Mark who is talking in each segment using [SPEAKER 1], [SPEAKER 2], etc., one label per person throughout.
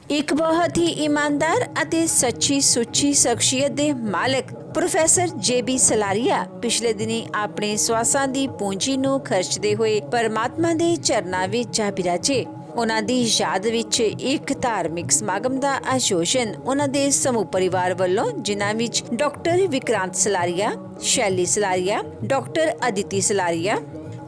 [SPEAKER 1] एक बहुत ही ईमानदार ਅਤੇ ਸੱਚੀ ਸੁੱਚੀ ਸ਼ਖਸੀਅਤ ਦੇ ਮਾਲਕ ਪ੍ਰੋਫੈਸਰ JB ਸਲਾਰੀਆ ਪਿਛਲੇ ਦਿਨੀ ਆਪਣੇ ਸਵਾਸਾਂ ਦੀ ਪੂੰਜੀ ਨੂੰ ਖਰਚਦੇ ਹੋਏ ਪਰਮਾਤਮਾ ਦੇ ਚਰਨਾਂ ਵਿੱਚ ਜਾ ਬਿਰਾਜੇ। ਉਹਨਾਂ ਦੀ ਯਾਦ ਵਿੱਚ ਇੱਕ ਧਾਰਮਿਕ ਸਮਾਗਮ ਦਾ ਆਯੋਜਨ ਉਹਨਾਂ ਦੇ ਸਮੂਹ ਪਰਿਵਾਰ ਵੱਲੋਂ, ਜਿਨ੍ਹਾਂ ਵਿੱਚ doctor Vikrant Salaria, Shelly Salaria, doctor Aditi Salaria,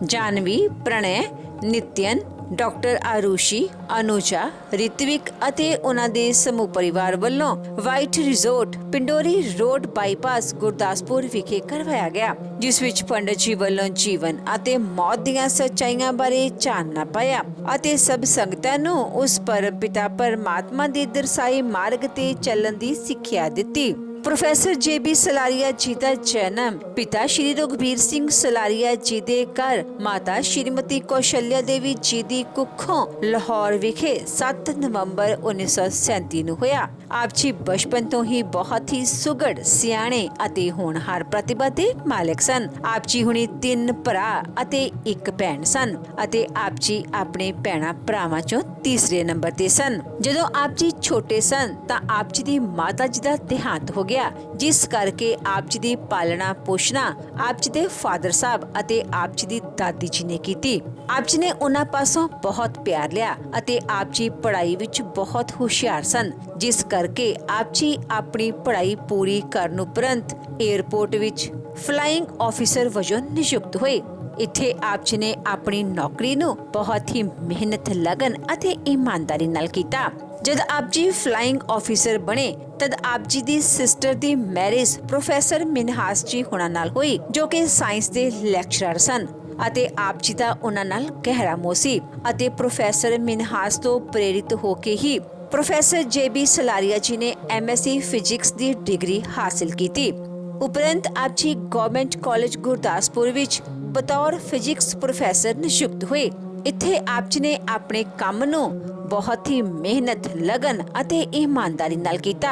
[SPEAKER 1] Janvi, Pranay, Nitin, doctor Aarushi, Anuja, Ritvik ਅਤੇ ਉਹਨਾਂ ਦੇ ਸਮੂਹ ਪਰਿਵਾਰ ਵੱਲੋਂ White Resort, Pindori road bypass, Gurdaspur ਵਿਖੇ ਕਰਵਾਇਆ ਗਿਆ, ਜਿਸ ਵਿੱਚ ਪੰਡਤ ਜੀ ਵੱਲੋਂ ਜੀਵਨ ਅਤੇ ਮੌਤ ਦੀਆਂ ਸੱਚਾਈਆਂ ਬਾਰੇ ਚਾਨਣਾ ਪਾਇਆ ਅਤੇ ਸਭ ਸੰਗਤਾਂ ਨੂੰ ਉਸ ਪਰਮ ਪਿਤਾ ਪਰਮਾਤਮਾ ਦੇ ਦਰਸਾਏ ਮਾਰਗ ਤੇ ਚੱਲਣ ਦੀ ਸਿੱਖਿਆ ਦਿੱਤੀ। ਪ੍ਰੋਫੈਸਰ JB ਸਲਾਰੀਆ ਜੀ ਦਾ ਜਨਮ ਪਿਤਾ ਸ਼੍ਰੀ ਰਘੁਬੀਰ ਸਿੰਘ ਸਲਾਰੀਆ ਜੀ ਦੇ ਘਰ ਮਾਤਾ ਸ਼੍ਰੀਮਤੀ ਕੌਸ਼ਲਿਆ ਦੇਵੀ ਜੀ ਦੀ ਕੁੱਖੋਂ ਲਾਹੌਰ ਵਿਖੇ 7 ਨਵੰਬਰ 1937 ਨੂੰ ਹੋਇਆ। ਆਪ ਜੀ ਬਚਪਨ ਤੋਂ ਹੀ ਬਹੁਤ ਹੀ ਸੁਘੜ, ਸਿਆਣੇ ਅਤੇ ਹੋਣਹਾਰ ਪ੍ਰਤਿਭਾ ਦੇ ਮਾਲਕ ਸਨ। ਆਪ ਜੀ ਹੁਣੀ 3 ਭਰਾ ਅਤੇ 1 ਭੈਣ ਸਨ ਅਤੇ ਆਪ ਜੀ ਆਪਣੇ ਭੈਣਾਂ ਭਰਾਵਾਂ ਚੋਂ ਤੀਸਰੇ ਨੰਬਰ ਤੇ ਸਨ। ਜਦੋਂ ਆਪ ਜੀ ਛੋਟੇ ਸਨ ਤਾਂ ਆਪ ਜੀ ਦੀ ਮਾਤਾ ਜੀ ਦਾ ਦੇਹਾਂਤ ਹੋ ਗਿਆ, ਜਿਸ ਕਰਕੇ ਆਪ ਜੀ ਦੀ ਪਾਲਣਾ ਪੋਸ਼ਣਾ ਆਪ ਜੀ ਦੇ ਫਾਦਰ ਸਾਹਿਬ ਅਤੇ ਆਪ ਜੀ ਦੀ ਦਾਦੀ ਜੀ ਨੇ ਕੀਤੀ। ਆਪ ਜੀ ਨੇ ਉਹਨਾਂ ਪਾਸੋਂ ਬਹੁਤ ਪਿਆਰ ਲਿਆ ਅਤੇ ਆਪ ਜੀ ਪੜ੍ਹਾਈ ਵਿੱਚ ਬਹੁਤ ਹੁਸ਼ਿਆਰ ਸਨ, ਜਿਸ ਕਰਕੇ ਆਪ ਜੀ ਆਪਣੀ ਪੜ੍ਹਾਈ ਪੂਰੀ ਕਰਨ ਉਪਰੰਤ ਏਅਰਪੋਰਟ ਵਿੱਚ ਫਲਾਈਂਗ ਆਫੀਸਰ ਵਜੋਂ ਨਿਯੁਕਤ ਹੋਏ। ਇੱਥੇ ਆਪ ਜੀ ਨੇ ਆਪਣੀ ਨੌਕਰੀ ਨੂੰ ਬਹੁਤ ਹੀ ਮਿਹਨਤ, ਲਗਨ ਅਤੇ ਇਮਾਨਦਾਰੀ ਨਾਲ ਕੀਤਾ। ਜਦ ਆਪ ਜੀ ਫਲਾਈਂਗ ਆਫੀਸਰ ਬਣੇ ਤਦ ਆਪ ਜੀ ਦੀ ਸਿਸਟਰ ਦੀ ਮੈਰਿਜ ਪ੍ਰੋਫੈਸਰ ਮਿਨਹਾਸ ਜੀ ਹੁਣਾਂ ਨਾਲ ਹੋਈ, ਜੋ ਕਿ ਸਾਇੰਸ ਦੇ ਲੈਕਚਰਰ ਸਨ ਅਤੇ ਆਪ ਜੀ ਦਾ ਉਹਨਾਂ ਨਾਲ ਗਹਿਰਾ ਮੋਹ ਸੀ ਅਤੇ ਪ੍ਰੋਫੈਸਰ ਮਿਨਹਾਸ ਤੋਂ ਪ੍ਰੇਰਿਤ ਹੋ ਕੇ ਹੀ ਪ੍ਰੋਫੈਸਰ JB ਸਲਾਰੀਆ ਜੀ ਨੇ MSc ਫਿਜ਼ਿਕਸ ਦੀ ਡਿਗਰੀ ਹਾਸਿਲ ਕੀਤੀ। ਉਪਰੰਤ ਆਪ ਜੀ ਗਵਰਨਮੈਂਟ ਕਾਲਜ ਗੁਰਦਾਸਪੁਰ ਵਿੱਚ ਬਤੌਰ ਫਿਜ਼ਿਕਸ ਪ੍ਰੋਫੈਸਰ ਨਿਯੁਕਤ ਹੋਏ। ਇੱਥੇ ਆਪ ਜੀ ਨੇ ਆਪਣੇ ਕੰਮ ਨੂੰ ਬਹੁਤ ਹੀ ਮਿਹਨਤ, ਲਗਨ ਅਤੇ ਇਮਾਨਦਾਰੀ ਨਾਲ ਕੀਤਾ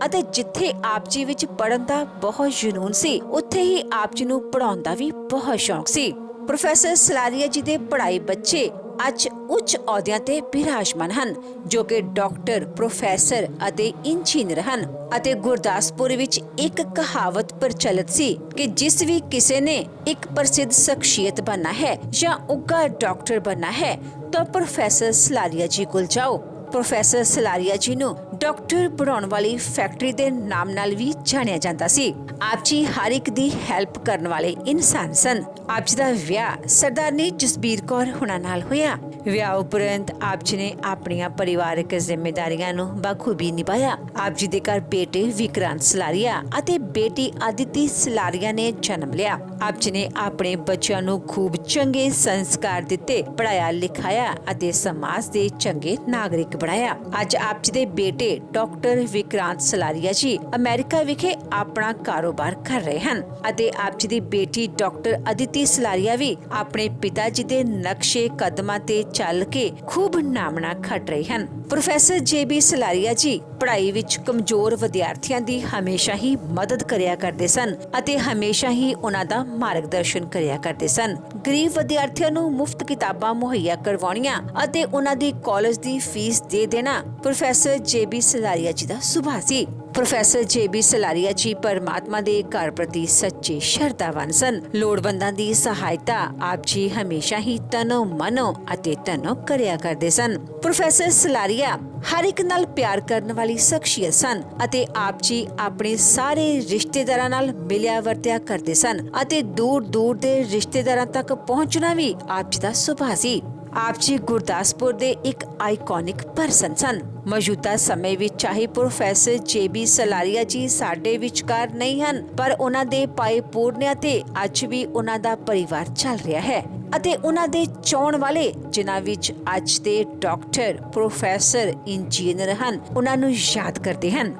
[SPEAKER 1] ਅਤੇ ਜਿੱਥੇ ਆਪ ਜੀ ਵਿੱਚ ਪੜ੍ਹਨ ਦਾ ਬਹੁਤ ਜਨੂਨ ਸੀ, ਉੱਥੇ ਹੀ ਆਪ ਜੀ ਨੂੰ ਪੜ੍ਹਾਉਣ ਦਾ ਵੀ ਬਹੁਤ ਸ਼ੌਂਕ ਸੀ। ਪ੍ਰੋਫੈਸਰ ਸਲਾਰੀਆ ਜੀ ਦੇ ਪੜ੍ਹਾਈ ਬੱਚੇ ਅੱਜ ਉੱਚ ਅਹੁਦਿਆਂ ਤੇ ਬਿਰਾਜਮਾਨ ਹਨ, ਜੋ ਕਿ ਡਾਕਟਰ, ਪ੍ਰੋਫੈਸਰ ਅਤੇ ਇੰਜੀਨੀਅਰ ਹਨ ਅਤੇ ਗੁਰਦਾਸਪੁਰ ਵਿੱਚ ਇੱਕ ਕਹਾਵਤ ਪ੍ਰਚਲਿਤ ਸੀ ਕਿ ਜਿਸ ਵੀ ਕਿਸੇ ਨੇ ਇੱਕ ਪ੍ਰਸਿੱਧ ਸ਼ਖਸੀਅਤ ਬਣਨਾ ਹੈ ਜਾਂ ਉੱਘਾ ਡਾਕਟਰ ਬਣਨਾ ਹੈ ਤਾਂ ਪ੍ਰੋਫੈਸਰ ਸਲਾਰੀਆ ਜੀ ਕੋਲ ਜਾਓ। ਪ੍ਰੋਫੈਸਰ ਸਲਾਰੀਆ ਜੀ ਨੂੰ ਡਾਕਟਰ ਬਣਾਉਣ ਵਾਲੀ ਫੈਕਟਰੀ ਦੇ ਨਾਮ ਨਾਲ ਵੀ ਜਾਣਿਆ ਜਾਂਦਾ ਸੀ। ਆਪ ਜੀ ਹਰ ਇੱਕ ਦੀ ਹੈਲਪ ਕਰਨ ਵਾਲੇ ਇਨਸਾਨ ਸਨ। ਆਪ ਜੀ ਦਾ ਵਿਆਹ ਸਰਦਾਰਨੀ ਜਸਬੀਰ ਕੌਰ ਹੁਣਾਂ ਨਾਲ ਹੋਇਆ। ਵਿਆਹ ਉਪਰੰਤ ਆਪ ਜੀ ਨੇ ਆਪਣੀਆਂ ਪਰਿਵਾਰਕ ਜ਼ਿੰਮੇਦਾਰੀਆਂ ਨੂੰ ਬਖੂਬੀ ਨਿਭਾਇਆ। ਆਪ ਜੀ ਦੇ ਘਰ ਬੇਟੇ ਵਿਕਰਾਂਤ ਸਲਾਰੀਆ ਅਤੇ ਬੇਟੀ ਅਦਿਤੀ ਸਲਾਰੀਆ ਨੇ ਜਨਮ ਲਿਆ। ਆਪ ਜੀ ਨੇ ਆਪਣੇ ਬੱਚਿਆਂ ਨੂੰ ਖੂਬ ਚੰਗੇ ਸੰਸਕਾਰ ਦਿੱਤੇ, ਪੜ੍ਹਾਇਆ ਲਿਖਾਇਆ ਅਤੇ ਸਮਾਜ ਦੇ ਚੰਗੇ ਨਾਗਰਿਕ ਬਣਾਇਆ। ਅੱਜ ਆਪ ਜੀ ਦੇ ਬੇਟੇ ਡਾਕਟਰ ਵਿਕਰਾਂਤ ਸਲਾਰੀਆ ਜੀ ਅਮਰੀਕਾ ਵਿਖੇ ਆਪਣਾ ਕਾਰੋਬਾਰ ਕਰ ਰਹੇ ਹਨ ਅਤੇ ਆਪ ਜੀ ਦੀ ਬੇਟੀ ਡਾਕਟਰ ਅਦਿਤੀ ਸਲਾਰੀਆ ਵੀ ਆਪਣੇ ਪਿਤਾ ਜੀ ਦੇ ਨਕਸ਼ੇ ਕਦਮਾਂ ਤੇ ਚੱਲ ਕੇ ਖੂਬ ਨਾਮਣਾ ਖੱਟ ਰਹੇ ਹਨ। ਪ੍ਰੋਫੈਸਰ JB ਸਲਾਰੀਆ ਜੀ ਪੜ੍ਹਾਈ ਵਿੱਚ ਕਮਜ਼ੋਰ ਵਿਦਿਆਰਥੀਆਂ ਦੀ ਹਮੇਸ਼ਾ ਹੀ ਮਦਦ ਕਰਿਆ ਕਰਦੇ ਸਨ ਅਤੇ ਹਮੇਸ਼ਾ ਹੀ ਉਹਨਾਂ ਦਾ ਮਾਰਗਦਰਸ਼ਨ ਕਰਿਆ ਕਰਦੇ ਸਨ। ਗਰੀਬ ਵਿਦਿਆਰਥੀਆਂ ਨੂੰ ਮੁਫਤ ਕਿਤਾਬਾਂ ਮੁਹੱਈਆ ਕਰਵਾਉਣੀਆਂ ਅਤੇ ਉਹਨਾਂ ਦੀ ਕਾਲਜ ਦੀ ਫੀਸ ਦੇ ਦੇਣਾ ਪ੍ਰੋਫੈਸਰ JB ਸਲਾਰੀਆ ਜੀ ਦਾ ਸੁਭਾਅ ਸੀ। ਪ੍ਰੋਫੈਸਰ JB ਸਲਾਰੀਆ ਜੀ ਪਰਮਾਤਮਾ ਦੇ ਘਰ ਪ੍ਰਤੀ ਸੱਚੇ ਸ਼ਰਧਾਵਾਨ ਸਨ। ਲੋੜਵੰਦਾਂ ਦੀ ਸਹਾਇਤਾ ਆਪ ਜੀ ਹਮੇਸ਼ਾ ਹੀ ਤਨੋ ਮਨੋ ਅਤੇ ਤਨੋ ਕਰਿਆ ਕਰਦੇ ਸਨ। ਪ੍ਰੋਫੈਸਰ ਸਲਾਰੀਆ ਹਰ ਇੱਕ ਨਾਲ ਪਿਆਰ ਕਰਨ ਵਾਲੀ ਸ਼ਖਸੀਅਤ ਸਨ ਅਤੇ ਆਪ ਜੀ ਆਪਣੇ ਸਾਰੇ ਰਿਸ਼ਤੇਦਾਰਾਂ ਨਾਲ ਮਿਲਿਆ ਵਰਤਿਆ ਕਰਦੇ ਸਨ ਅਤੇ ਦੂਰ ਦੂਰ ਦੇ ਰਿਸ਼ਤੇਦਾਰਾਂ ਤੱਕ ਪਹੁੰਚਣਾ ਵੀ ਆਪ ਜੀ ਦਾ ਸੁਭਾਅ ਸੀ। ਆਪ ਜੀ ਗੁਰਦਾਸਪੁਰ ਦੇ ਇੱਕ ਆਈਕੋਨਿਕ ਪਰਸਨ ਸਨ। ਮੌਜੂਦਾ ਸਮੇਂ ਵਿੱਚ ਚਾਹੇ ਪ੍ਰੋਫੈਸਰ JB ਸਲਾਰੀਆ ਜੀ ਸਾਡੇ ਵਿਚਕਾਰ ਨਹੀਂ ਹਨ, ਪਰ ਉਹਨਾਂ ਦੇ ਪਾਏ ਪੂਰਨਿਆਂ ਤੇ ਅੱਜ ਵੀ ਉਹਨਾਂ ਦਾ ਪਰਿਵਾਰ ਚੱਲ ਰਿਹਾ ਹੈ ਅਤੇ ਉਹਨਾਂ ਦੇ ਚਾਹਣ ਵਾਲੇ, ਜਿਨ੍ਹਾਂ ਵਿੱਚ ਅੱਜ ਦੇ ਡਾਕਟਰ, ਪ੍ਰੋਫੈਸਰ, ਇੰਜੀਨੀਅਰ ਹਨ, ਉਹਨਾਂ ਨੂੰ ਯਾਦ ਕਰਦੇ ਹਨ।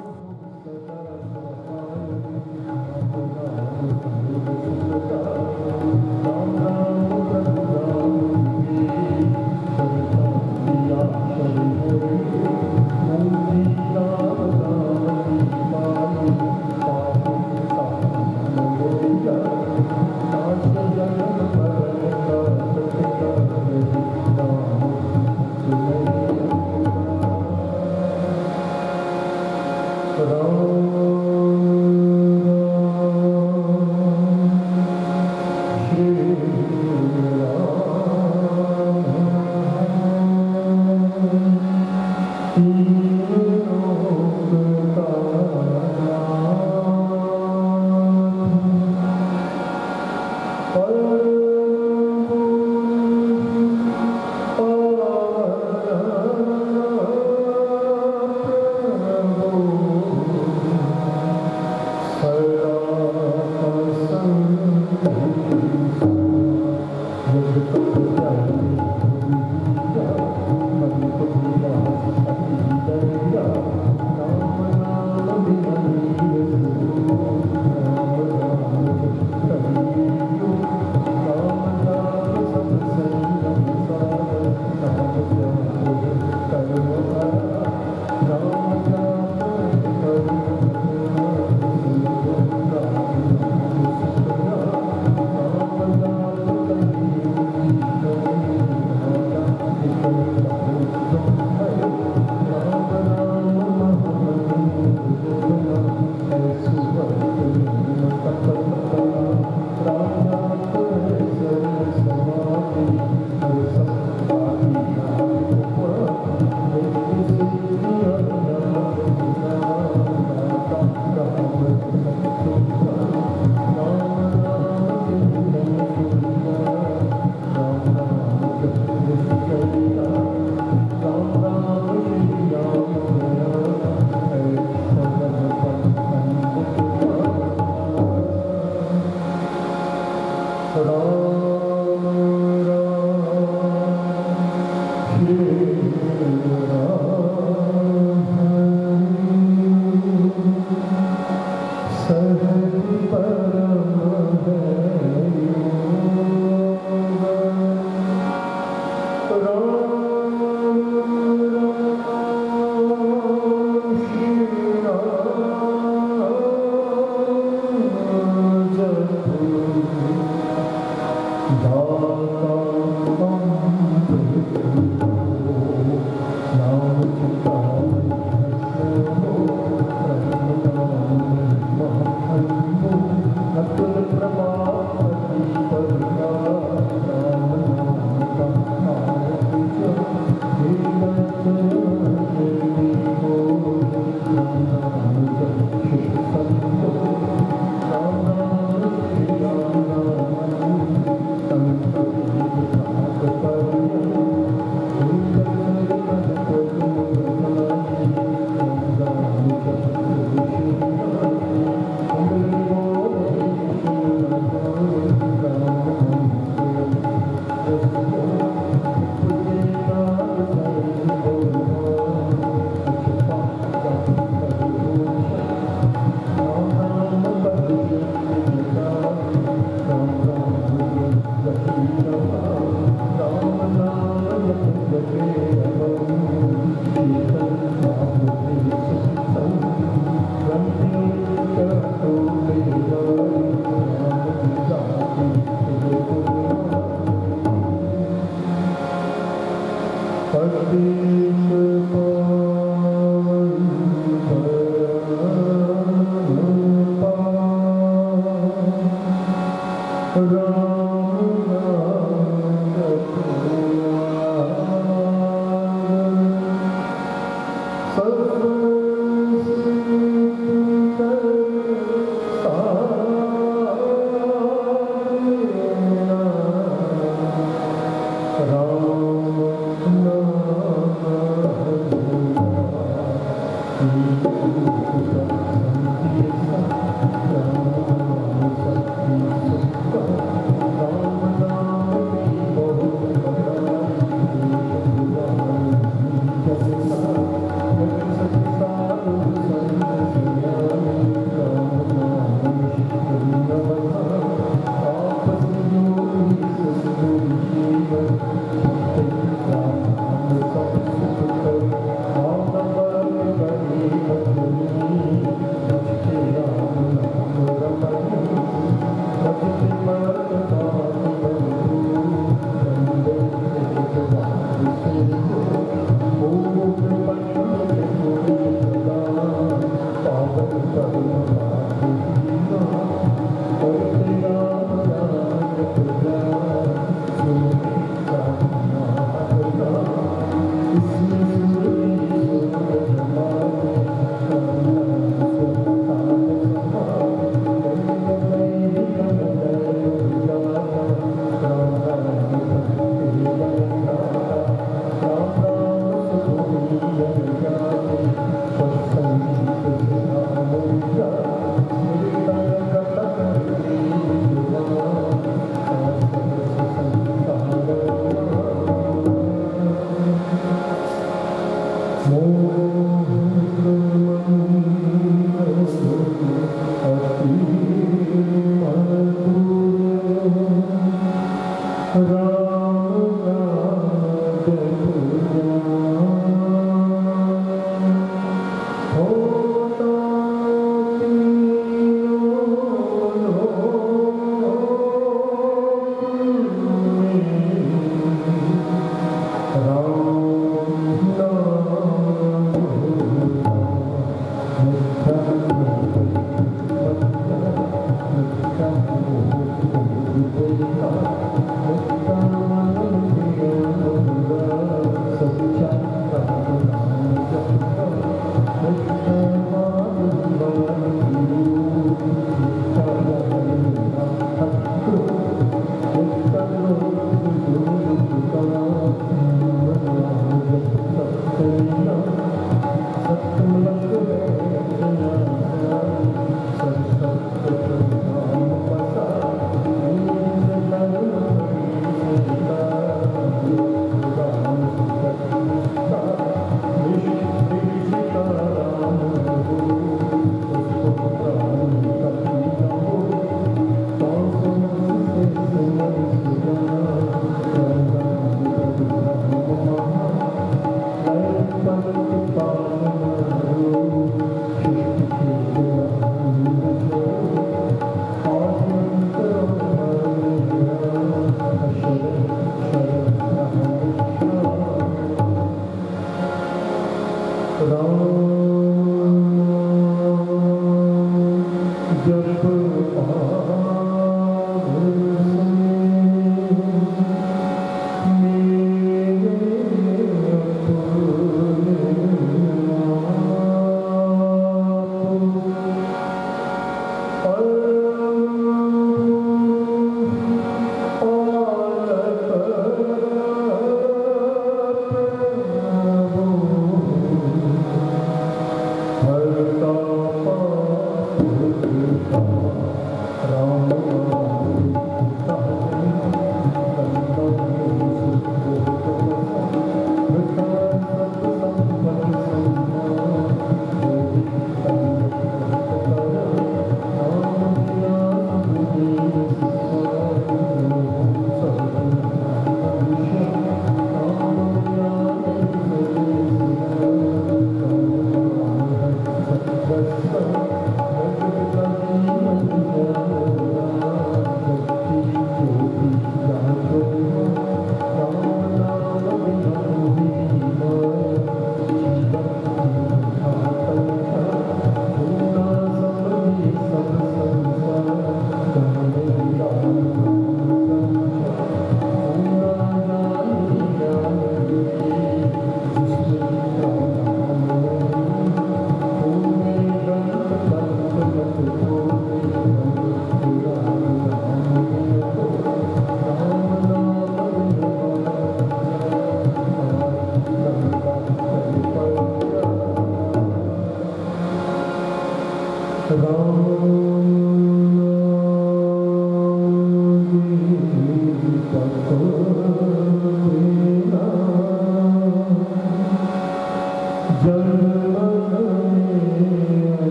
[SPEAKER 2] Thank you.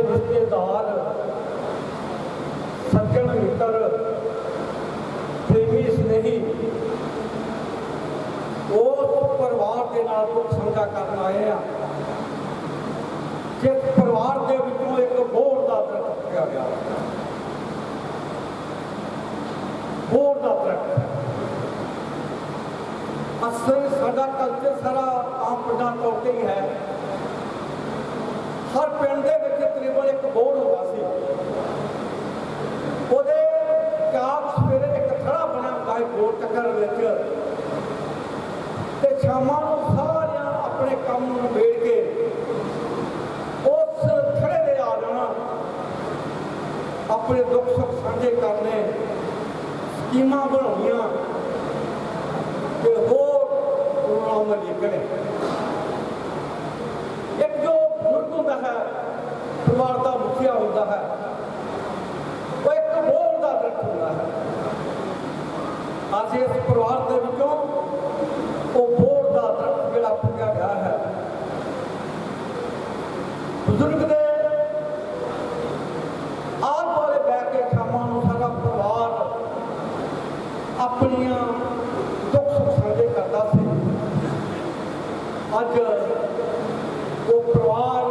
[SPEAKER 2] रिश्तेदार, सज्जन मित्र, प्रेमी स्नेही उस परिवार के नाल दुख साझा करन आए हैं जिस परिवार के विचों एक बोर का दरख्त चुकिया गया। बोर का दरख्त असल साडा कल्चर सारा आम पिंडां तौर ते ही है। हर पिंड दे विच तकरीबन एक बोर होगा सी, ਉਹਦੇ ਚਾਰ सवेरे एक थड़ा बनया होंदा है बोर टक्कर विच, ते शामां नूं सारे अपने काम नूं निबेड़ के उस थड़े दे आ जाना, अपने दुख सुख साझे करने, स्कीमां बनाउणियां ते होर अमल लिखने। एक जो बुजुर्ग होंदा है, परिवार का मुखिया होंदा है, वो एक बोर का दरख्त होंदा है। अज इस परिवार के विचों वो बोर का दरख्त जिहड़ा पुटिया गया है। बुजुर्ग दे आल वाले बह के शामां नूं सारा परिवार अपनियां दुख सुख साझे करता सी। अज वो परिवार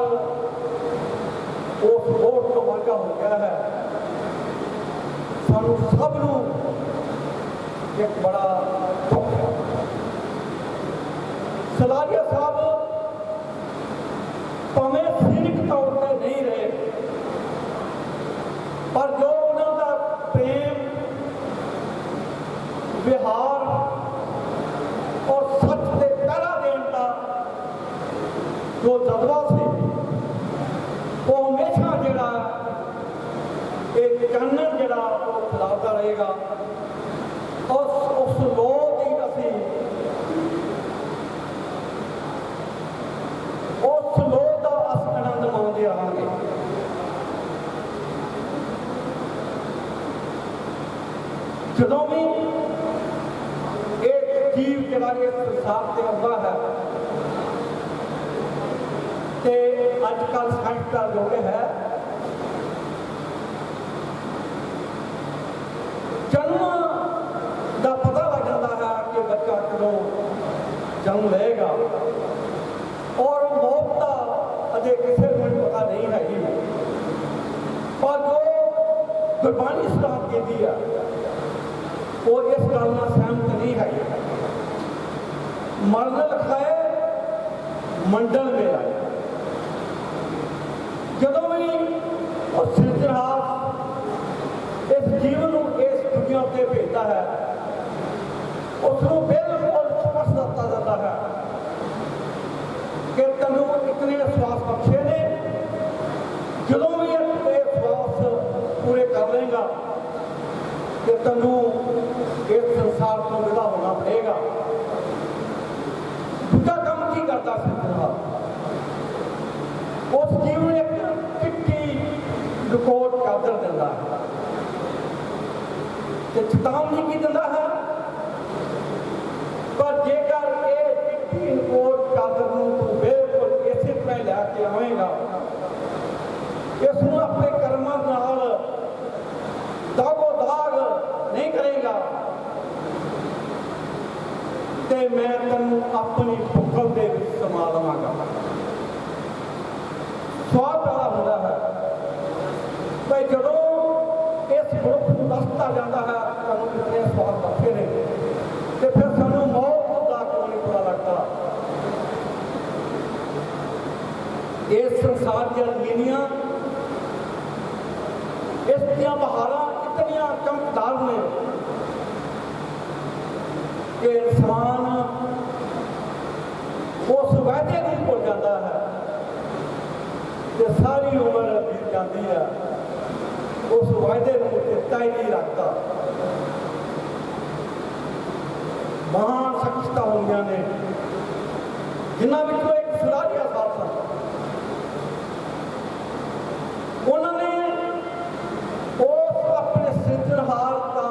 [SPEAKER 2] उस बोर तो वांझा हो गया है। सानू सब नूं एक बड़ा दुख है। सलारिया साहब भावें सैनिक तौर पर नहीं रहे, पर जो उन्होंने प्रेम, व्यवहार और सच से पहरा देने का जो जज्बा से वो हमेशा जरा एक चानन जरा वो खिलाफता रहेगा। और उस लोग ही असी उस लोग का अस आनंद माणते रहांगे। जदों भी एक जीव जरा इस संसार से आउंदा है ते अजकल साइंस का युग है, जन्म का पता लग जाता है कि बच्चा कदों जन्म लेगा और मौत का अजे किसी को पता नहीं हैगी। पर जो गुरबानी स्टार्ट की है वो इस गल नाल सहमत नहीं है। मरण लिखाए मंडल में आए। जदों भी और सिरजनहार इस जीवन को इस दुनिया पर भेजता है, उसको बिल्कुल स्पष्ट दता जाता है कि तेनों इतने श्वास बख्शे ने, जदों भी ये श्वास पूरे कर लेगा कि तेनों इस संसार को विदा होना पड़ेगा। दूसरा काम की करता सिरजनहार, उस जीवन एक चिट्ठी रिकॉर्ड चादर दिंदा है, चेतावनी की दिंदा है। पर जेकर ये चिट्ठी रिकॉर्ड चादर तू बिल्कुल इसे तरह लैके आएगा, इसनूं अपने कर्मां नाल दागो दाग नहीं करेगा, तो मैं तेनों अपनी भुखल दे विच समा लवांगा। स्वाद पैदा होता है भाई जदों इस मनुख को दसता जाता है तुहानूं कितने स्वाद बख्शे ने, तो फिर सानूं मौत का क्यों नहीं पता लगता। इस संसार की रंगीनियां, इस दियां बहारां इतनियां चमकदार ने कि इंसान उस वायदे को भुल जाता है कि सारी उम्र बीत जाती है, उस वायदे को चेता ही नहीं रखता। महान शख्सियतां होंदियां ने जिन्हां विचों एक सलारिया साहब सन। उन्होंने उस अपने सिरजनहार का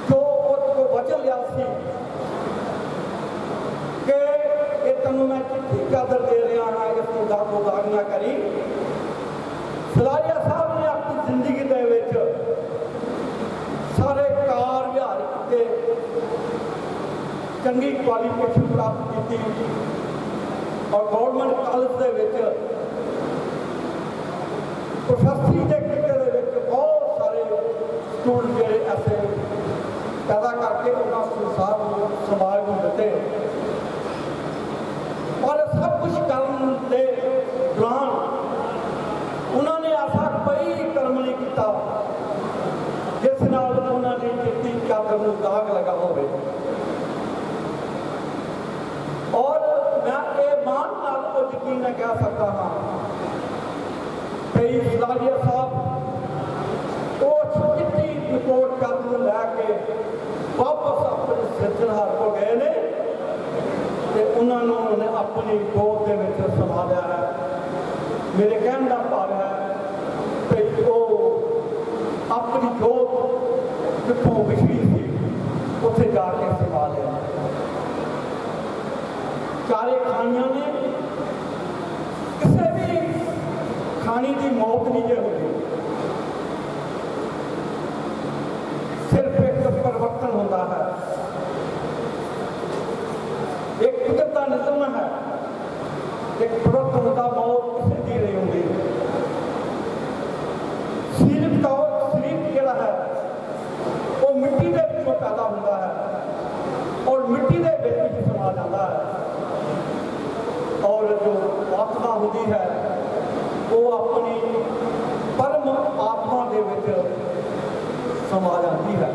[SPEAKER 2] जो उसको वचन लिया सी कि ये तेनों मैं चिट्ठी चादर दे रहा हाँ, इसको दागो दाग ना करी, ਚੰਗੀ ਕੁਆਲੀਫਿਕੇਸ਼ਨ ਪ੍ਰਾਪਤ ਕੀਤੀ ਔਰ ਗੌਰਮੈਂਟ ਕਾਲਜ ਦੇ ਵਿੱਚ ਪ੍ਰੋਫੈਸਰੀ ਦੇ ਕਿੱਤੇ ਦੇ ਵਿੱਚ ਬਹੁਤ ਸਾਰੇ ਸਟੂਡੈਂਟ ਜਿਹੜੇ ਐਸੇ ਪੈਦਾ ਕਰਕੇ ਉਹਨਾਂ ਸੰਸਾਰ ਨੂੰ ਸਮਾਜ ਨੂੰ ਦਿੱਤੇ। ਪਰ ਸਭ ਕੁਝ ਕਰਨ ਦੇ ਦੌਰਾਨ ਉਹਨਾਂ ਨੇ ਐਸਾ ਕੋਈ ਕਰਮ ਨਹੀਂ ਕੀਤਾ ਜਿਸ ਨਾਲ ਉਹਨਾਂ ਦੀ ਚਿੱਟੀ ਚਾਦਰ ਨੂੰ ਦਾਗ ਲਗਾ ਹੋਵੇ। ਔਰ ਮੈਂ ਇਹ ਮਾਣ ਨਾਲ ਉਹ ਯਕੀਨ ਨਾਲ ਕਹਿ ਸਕਦਾ ਹਾਂ ਕਿ ਸਲਾਰੀਆ ਸਾਹਿਬ ਉਹ ਚਿੱਟੀ ਰਿਪੋਰਟ ਕਾਰਡ ਨੂੰ ਲੈ ਕੇ ਵਾਪਸ ਆਪਣੇ ਸਿਰਜਣਹਾਰ ਕੋਲ ਗਏ ਨੇ ਤੇ ਉਹਨਾਂ ਨੂੰ ਉਹਨੇ ਆਪਣੀ ਗੋਦ ਦੇ ਵਿੱਚ ਸਮਾ ਲਿਆ ਹੈ। ਮੇਰੇ ਕਹਿਣ ਦਾ ਭਾਵ ਹੈ ਕਿ ਉਹ ਆਪਣੀ ਜੋਤ ਜਿੱਥੋਂ ਵਿਛੜੀ ਸੀ ਉੱਥੇ ਜਾ ਕੇ ਸਮਾ ਲਿਆ। ਚਾਰੇ ਖਾਣੀਆਂ ਨੇ ਕਿਸੇ ਵੀ ਖਾਣੀ ਦੀ ਮੌਤ ਨਹੀਂ ਜੇ ਹੋਈ, ਸਿਰਫ ਇੱਕ ਪਰਿਵਰਤਨ ਹੁੰਦਾ ਹੈ, ਇੱਕ ਕੁਦਰਤ ਦਾ ਨਿਯਮ ਹੈ। ਇੱਕ ਪਰਿਵਰਤਨ ਹੁੰਦਾ, ਮੌਤ ਕਿਸੇ ਦੀ ਨਹੀਂ ਹੁੰਦੀ। ਸਰੀਰ ਜਿਹੜਾ ਹੈ ਉਹ ਮਿੱਟੀ ਦੇ ਵਿੱਚੋਂ ਪੈਦਾ ਹੁੰਦਾ ਹੈ ਔਰ ਮਿੱਟੀ ਦੇ ਵਿੱਚ ਹੀ ਸਮਾ ਜਾਂਦਾ ਹੈ। ਔਰ ਜੋ ਆਤਮਾ ਹੁੰਦੀ ਹੈ ਉਹ ਆਪਣੀ ਪਰਮ ਆਤਮਾ ਦੇ ਵਿੱਚ ਸਮਾ ਜਾਂਦੀ ਹੈ।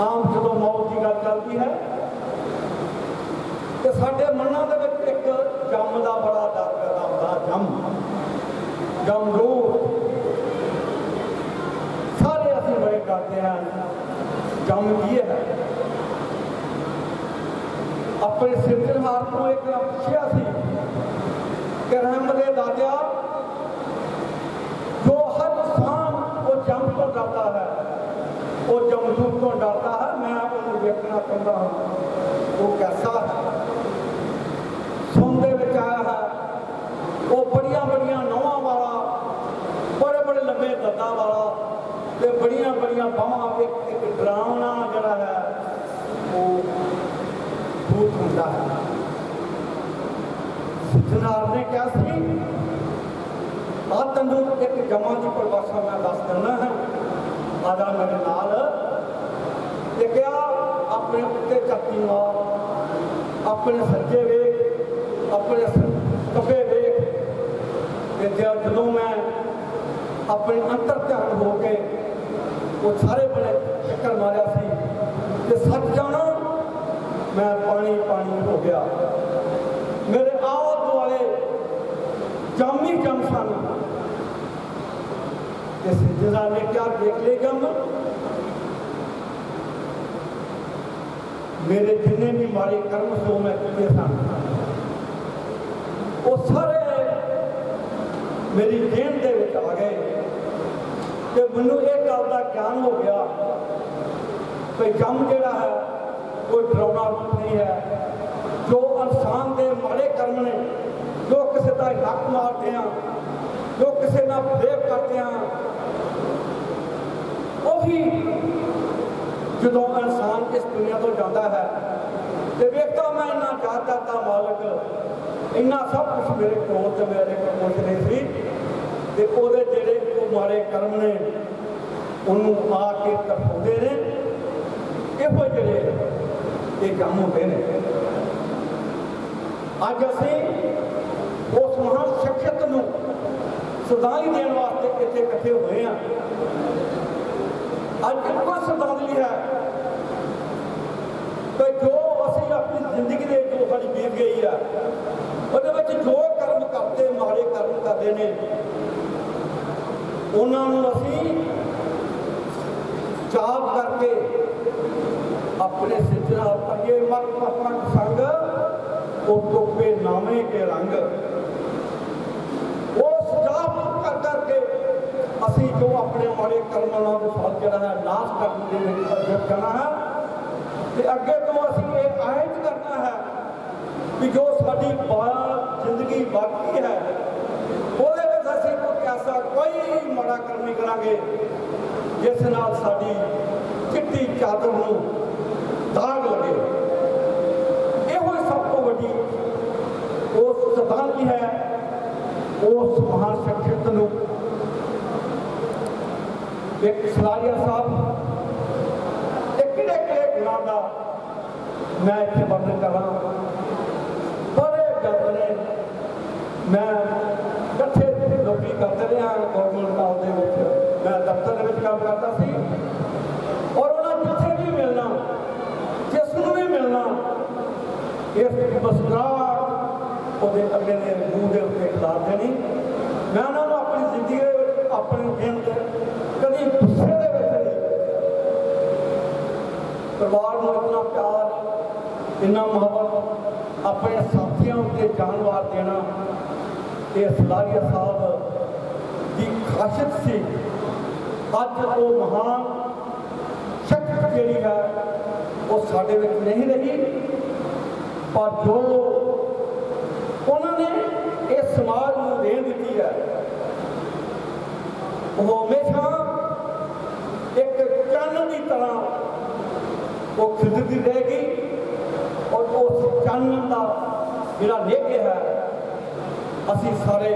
[SPEAKER 2] ਆਮ ਜਦੋਂ ਮੌਤ ਦੀ ਗੱਲ ਚੱਲਦੀ ਹੈ ਤੇ ਸਾਡੇ ਮਨਾਂ ਦੇ ਵਿੱਚ ਇੱਕ ਜੰਮ ਦਾ ਬੜਾ ਡਰ ਪੈਦਾ ਹੁੰਦਾ। ਜੰਮ ਰੋਗ ਸਾਰੇ ਅਸੀਂ ਬੜੇ ਕਰਦੇ ਹਾਂ। ਜੰਮ ਕੀ ਹੈ? ਆਪਣੇ ਸਿਰਜਣਹਾਰ ਤੋਂ ਇੱਕ ਪੁੱਛਿਆ ਸੀ ਕਿ ਰਹਿਮ ਦੇ ਦਾਤਿਆ, ਜੋ ਹਰ ਇਨਸਾਨ ਉਹ ਜੰਮ ਤੋਂ ਡਰਦਾ ਹੈ, ਉਹ ਜਮਦੂਤ ਤੋਂ ਡਰਦਾ ਹੈ, ਮੈਂ ਉਹਨੂੰ ਵੇਖਣਾ ਚਾਹੁੰਦਾ ਹਾਂ ਉਹ ਕੈਸਾ ਹੈ। ਸੁਣ ਦੇ ਵਿੱਚ ਆਇਆ ਹੈ ਉਹ ਬੜੀਆਂ ਬੜੀਆਂ ਨੌਹਾਂ ਵਾਲਾ, ਬੜੇ ਬੜੇ ਲੰਬੇ ਦੱਦਾਂ ਵਾਲਾ ਤੇ ਬੜੀਆਂ ਬੜੀਆਂ ਬਾਹਾਂ, ਇੱਕ ਡਰਾਵਣਾ ਜਿਹੜਾ ਹੈ ਉਹ ਭੂਤ ਹੁੰਦਾ ਹੈ। ਸਿਰਜਣਹਾਰ ਨੇ ਕਿਹਾ ਸੀ, ਆ ਤੈਨੂੰ ਇੱਕ ਜਮਾਂ ਦੀ ਪਰਿਭਾਸ਼ਾ ਮੈਂ ਦੱਸ ਦਿੰਦਾ ਹਾਂ, ਆਜਾ ਮੇਰੇ ਨਾਲ। ਤੇ ਕਿਹਾ ਆਪਣੇ ਉੱਤੇ ਝਾਤੀ ਮਾਰ, ਆਪਣੇ ਸੱਜੇ ਵੇਖ, ਆਪਣੇ ਖੱਬੇ ਵੇਖ। ਤੇ ਜਦੋਂ ਮੈਂ ਆਪਣੇ ਅੰਤਰ ਧਿਆਨ ਹੋ ਕੇ ਉਹ ਸਾਰੇ ਬਣੇ ਚੱਕਰ ਮਾਰਿਆ ਸੀ ਤੇ ਸੱਚ ਜਾਣਾ ਮੈਂ ਪਾਣੀ ਪਾਣੀ ਹੋ ਗਿਆ। ਮੇਰੇ ਆਲੇ ਦੁਆਲੇ ਜੰਮ ਹੀ ਜੰਮ ਸਨ। ਤੇ ਸਿਰਜਣਹਾਰ ਨੇ ਕਿਹਾ, ਦੇਖ ਲੈ ਜੰਮ, ਮੇਰੇ ਜਿੰਨੇ ਵੀ ਮਾੜੇ ਕਰਮ ਸੋ ਮੈਂ ਕੀਤੇ ਸਨ ਉਹ ਸਾਰੇ ਮੇਰੀ ਦੇਣ ਦੇ ਵਿੱਚ ਆ ਗਏ। ਤੇ ਮੈਨੂੰ ਇਹ ਗੱਲ ਦਾ ਗਿਆਨ ਹੋ ਗਿਆ ਕਿ ਜੰਮ ਜਿਹੜਾ ਹੈ ਕੋਈ ਡਰਾਉਣਾ ਰੂਪ ਨਹੀਂ ਹੈ। ਜੋ ਇਨਸਾਨ ਦੇ ਮਾੜੇ ਕਰਮ ਨੇ, ਜੋ ਕਿਸੇ ਦਾ ਹੱਕ ਮਾਰਦੇ ਆ, ਜੋ ਕਿਸੇ ਨਾਲ ਬੇਇੱਜ਼ਤੀ ਕਰਦੇ ਆ, ਉਹੀ ਜਦੋਂ ਇਨਸਾਨ ਇਸ ਦੁਨੀਆ ਤੋਂ ਜਾਂਦਾ ਹੈ ਤੇ ਵੇਖਦਾ ਮੈਂ ਇੰਨਾ ਜਾਇਦਾਦ ਦਾ ਮਾਲਕ, ਇੰਨਾ ਸਭ ਕੁਛ ਮੇਰੇ ਕੋਲ ਤੇ ਮੇਰੇ ਕੋਲ ਕੁਛ ਨਹੀਂ ਸੀ, ਤੇ ਉਹਦੇ ਜਿਹੜੇ ਉਹ ਮਾੜੇ ਕਰਮ ਨੇ ਉਹਨੂੰ ਆ ਕੇ ਤਰਫਾਉਂਦੇ ਨੇ। ਇਹੋ ਜਿਹੜੇ ਇਹ ਕੰਮ ਹੁੰਦੇ ਨੇ। ਅੱਜ ਅਸੀਂ ਉਸ ਮਹਾਨ ਸ਼ਖਸੀਅਤ ਨੂੰ ਸ਼ਰਧਾਂਜਲੀ ਦੇਣ ਵਾਸਤੇ ਇੱਥੇ ਇਕੱਠੇ ਹੋਏ ਹਾਂ। ਅੱਜ ਇੱਕੋ ਸ਼ਰਧਾਂਜਲੀ ਹੈ ਕਿ ਜੋ ਅਸੀਂ ਆਪਣੀ ਜ਼ਿੰਦਗੀ ਦੇ ਜੋ ਸਾਡੀ ਬੀਤ ਗਈ ਹੈ ਉਹਦੇ ਵਿੱਚ ਜੋ ਕਰਮ ਕਰਦੇ, ਮਾੜੇ ਕਰਮ ਕਰਦੇ ਨੇ, ਉਹਨਾਂ ਨੂੰ ਅਸੀਂ ਜਾਪ ਕਰਕੇ अपने सिद्धना ये मत पपक संग उतुपे नामे के रंग वो जाप कर करके असी जो अपने माड़े कर्मां दे फल जिहड़ा है नाश करने दे विच करना है ते अगे तो असी ये आयत करना है कि जो साडी जिंदगी बाकी है ਉਹਦੇ ਵਿੱਚ ਅਸੀਂ ਕੋਈ ਐਸਾ ਕੋਈ ਮਾੜਾ ਕਰਮ ਨਹੀਂ ਕਰਾਂਗੇ ਜਿਸ ਨਾਲ ਸਾਡੀ चिट्टी चादर नूं दाग लगे। ਇਹੋ ਸਭ ਤੋਂ ਵੱਡੀ ਉਹ ਸ਼ਰਧਾਂਜਲੀ है उस महान शख्सियत नूं। एक सलारिया साहब एक किहड़े गुणां दा मैं इत्थे वर्णन करा। बड़े जतन ने मैं इकट्ठे नौकरी करते रहा गौरमेंट काल दे विच, मैं दफ्तर दे विच काम करता सी और उन्हां जिथे भी मिलना जिस नूं भी मिलना इस मुस्कुराहट ਉਹਦੇ ਅੱਗੇ ਦੇ ਮੂੰਹ ਦੇ ਉੱਤੇ ਖਿਲਾਰ ਦੇਣੀ। ਮੈਂ ਉਹਨਾਂ ਨੂੰ ਆਪਣੀ ਜ਼ਿੰਦਗੀ ਦੇ ਵਿੱਚ ਆਪਣੇ ਦਿਨ ਦੇ ਕਦੀ ਗੁੱਸੇ ਦੇ ਵਿੱਚ ਨਹੀਂ, ਪਰਿਵਾਰ ਨੂੰ ਇਤਨਾ ਪਿਆਰ ਇੰਨਾ ਮੁਹੱਬਤ ਆਪਣੇ ਸਾਥੀਆਂ ਉੱਤੇ ਜਾਨ ਵਾਰ ਦੇਣਾ ਇਹ ਸਲਾਰੀਆ ਸਾਹਿਬ ਦੀ ਖਾਸਿਅਤ ਸੀ। ਅੱਜ ਉਹ ਮਹਾਨ ਸ਼ਖਸੀਅਤ ਜਿਹੜੀ ਹੈ ਉਹ ਸਾਡੇ ਵਿੱਚ ਨਹੀਂ ਰਹੀ, ਪਰ ਜੋ उन्होंने इस समाज को देन दी है वो हमेशा एक चन्न की तरह वो खिलती रहेगी और उस चन्न का जोड़ा लेके है असी सारे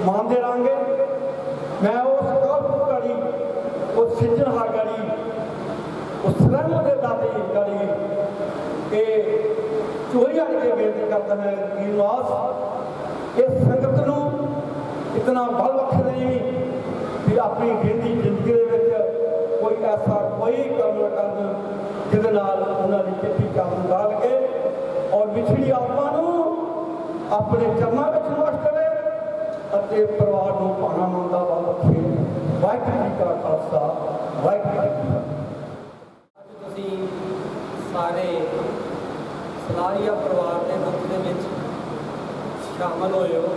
[SPEAKER 2] मानते रहेंगे। मैं उस कौरपुर गढ़ी उस सिजनहार गढ़ी उस सरहद के दादी गढ़ी ये चोरी के बेनती करता है निवास इस संगत को इतना बल बख्श नहीं कि अपनी जिंदगी के कोई ऐसा कोई काम न कर जिहदे नाल उन्हां दी चिट्ठी चादर डाल के और विछड़ी आत्मा नूं अपने चरणों में निवास करे अते परिवार नूं भाणा मंदा बल बख्शे। वाहिगुरू जी का खालसा वाहिगुरू जी की फतेह।
[SPEAKER 3] तुसीं सारे सलारिया परिवार के दुख के शामिल होए हो,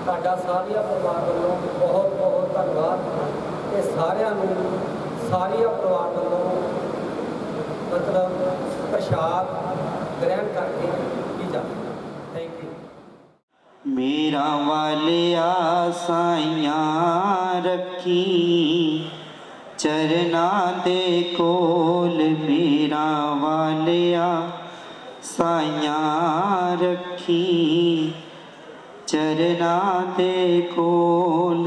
[SPEAKER 3] तुहाडा सारिया परिवार वालों बहुत बहुत धन्यवाद। ये सारिया सारिया परिवार वालों मतलब प्रसाद ग्रहण करके की जाए। Thank you.
[SPEAKER 4] मेरा वालिया साइया रखी चरना दे कोल, मेरा वालिया साइया रखी चरना दे कोल,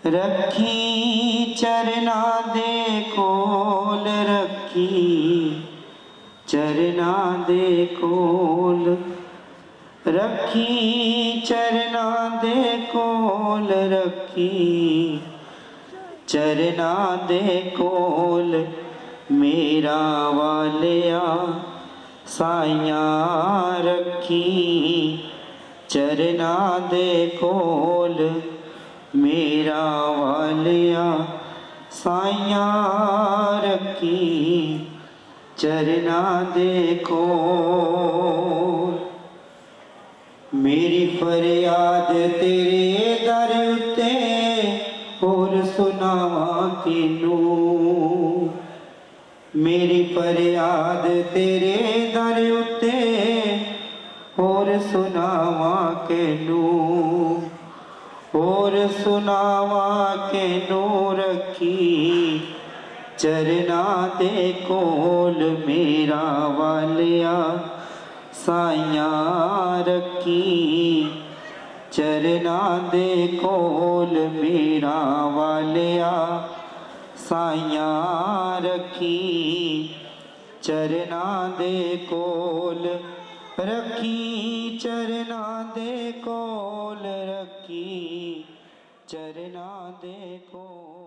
[SPEAKER 4] रखी चरना दे कोल, रखी चरना दे कोल, रखी चरना दे कोल, रखी चरना दे कोल, मेरा वालिया साइया रखी चरना दे कोल, मेरा वालिया साइया रखी चरना दे कोल। मेरी फरियाद तेरे दर उत्ते होर सुनावां किनू, मेरी फरियाद तेरे दर उत्ते होर सुनावां किनू, होर सुनावां किनू, रखी चरना दे कोल, मेरा वालिया साइया रखी चरना दे कोल, मेरा वालिया साइया रखी चरना दे कोल, रखी चरना दे कोल, रखी चरना दे कोल।